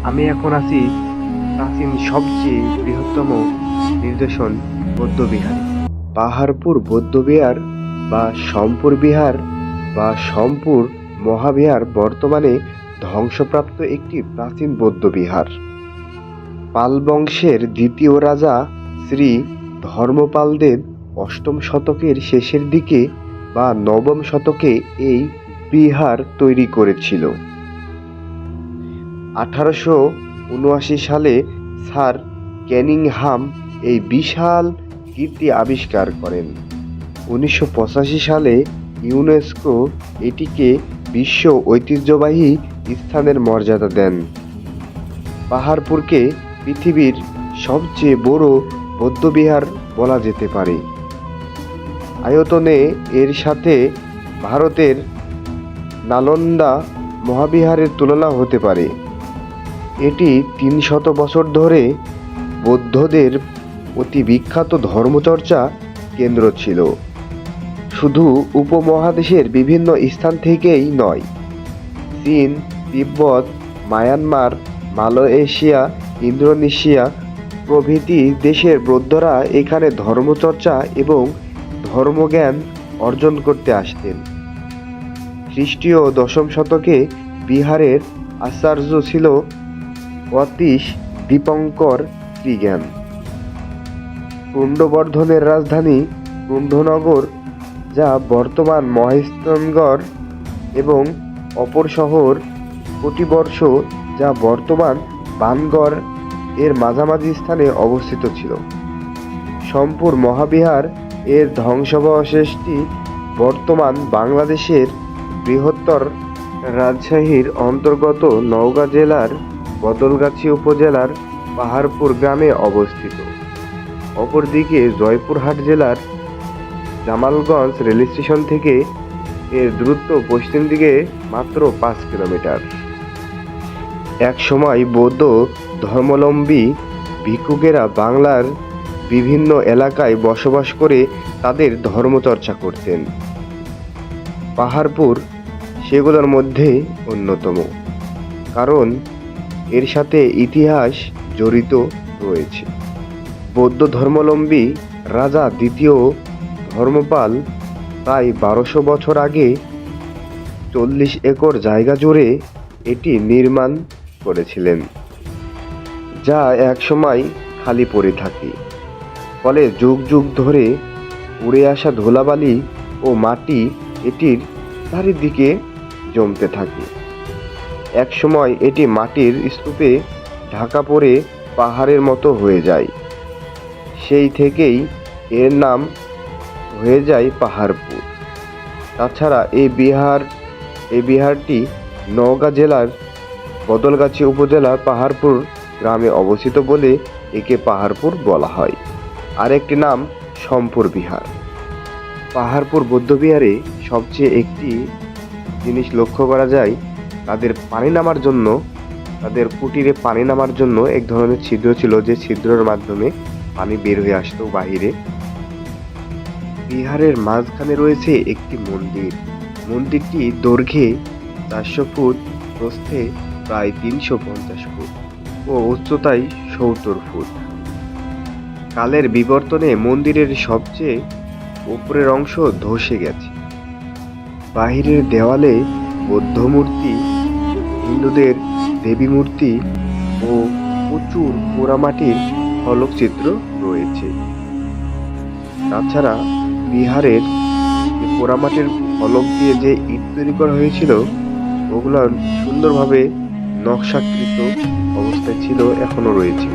আমি এখন আছি প্রাচীন সবচেয়ে বৃহত্তম নিদর্শন বৌদ্ধবিহারে। পাহাড়পুর বৌদ্ধবিহার বা সম্পুর বিহার বা সম্পুর মহাবিহার বর্তমানে ধ্বংসপ্রাপ্ত একটি প্রাচীন বৌদ্ধবিহার। পাল বংশের দ্বিতীয় রাজা শ্রী ধর্মপালদেব অষ্টম শতকের শেষের দিকে বা নবম শতকে এই বিহার তৈরি করেছিল। 1879 সালে স্যার ক্যানিংহাম এই বিশাল কীর্তি আবিষ্কার করেন। 1985 সালে ইউনেস্কো এটিকে বিশ্ব ঐতিহ্যবাহী স্থানের মর্যাদা দেন। পাহাড়পুরকে পৃথিবীর সবচেয়ে বড় বৌদ্ধবিহার বলা যেতে পারে। আয়তনে এর সাথে ভারতের নালন্দা মহাবিহারের তুলনা হতে পারে। এটি 300 বছর ধরে বৌদ্ধদের অতি বিখ্যাত ধর্মচর্চা কেন্দ্র ছিল। শুধু উপমহাদেশের বিভিন্ন স্থান থেকেই নয়, চীন, তিব্বত, মায়ানমার, মালয়েশিয়া, ইন্দোনেশিয়া প্রভৃতি দেশের বৌদ্ধরা এখানে ধর্মচর্চা এবং ধর্মজ্ঞান অর্জন করতে আসতেন। খ্রিস্টীয় দশম শতকে বিহারের আচার্য ছিল অতীশ দীপঙ্কর ত্রিজ্ঞান। পুণ্ড্রবর্ধনের রাজধানী পুণ্ড্রনগর, যা বর্তমান মহেশতনগর, এবং অপর শহর কটিবর্ষ, যা বর্তমান বানগড় এর মাঝামাঝি স্থানে অবস্থিত ছিল। সম্পুর মহাবিহার এর ধ্বংসাবশেষটি বর্তমান বাংলাদেশের বৃহত্তর রাজশাহীর অন্তর্গত নওগাঁ জেলার বদলগাছি উপজেলার পাহাড়পুর গ্রামে অবস্থিত। অপরদিকে জয়পুরহাট জেলার জামালগঞ্জ রেলস্টেশন থেকে এর দূরত্ব পশ্চিম দিকে মাত্র 5 কিলোমিটার। এক সময় বৌদ্ধ ধর্মাবলম্বী ভিক্ষুকেরা বাংলার বিভিন্ন এলাকায় বসবাস করে তাদের ধর্মচর্চা করতেন। পাহাড়পুর সেগুলোর মধ্যে অন্যতম, কারণ এর সাথে ইতিহাস জড়িত রয়েছে। বৌদ্ধ ধর্মাবলম্বী রাজা দ্বিতীয় ধর্মপাল প্রায় 1200 বছর আগে 40 একর জায়গা জুড়ে এটি নির্মাণ করেছিলেন, যা একসময় খালি পড়ে থাকে। ফলে যুগ যুগ ধরে উড়ে আসা ধুলাবালি ও মাটি এটির চারিদিকে জমতে থাকে। একসময় এটি মাটির স্তূপে ঢাকা পড়ে পাহাড়ের মতো হয়ে যায়। সেই থেকেই এর নাম হয়ে যায় পাহাড়পুর। তাছাড়া এই বিহারটি নওগাঁ জেলার বদলগাছি উপজেলার পাহাড়পুর গ্রামে অবস্থিত বলে একে পাহাড়পুর বলা হয়। আরেকটি নাম সম্পুর বিহার। পাহাড়পুর বৌদ্ধবিহারে সবচেয়ে একটি জিনিস লক্ষ্য করা যায়, তাদের কুটিরে পানি নামার জন্য এক ধরনের ছিদ্র ছিল, যে ছিদ্রের মাধ্যমে পানি বের হয়ে আসতো বাহিরে। বিহারের মাঝখানে রয়েছে একটি মন্দির। মন্দিরটি দৈর্ঘ্যে 400 ফুট, প্রস্থে প্রায় 350 ফুট ও উচ্চতায় 70 ফুট। কালের বিবর্তনে মন্দিরের সবচেয়ে উপরের অংশ ধসে গেছে। বাহিরের দেওয়ালে বৌদ্ধ মূর্তি, হিন্দুদের দেবী মূর্তি ও প্রচুর পোড়ামাটির ফলকচিত্র রয়েছে। তাছাড়া বিহারের পোড়ামাটির ফলক দিয়ে যে ইট তৈরি করা হয়েছিল, ওগুলো সুন্দরভাবে নকশাকৃত অবস্থায় ছিল, এখনো রয়েছে।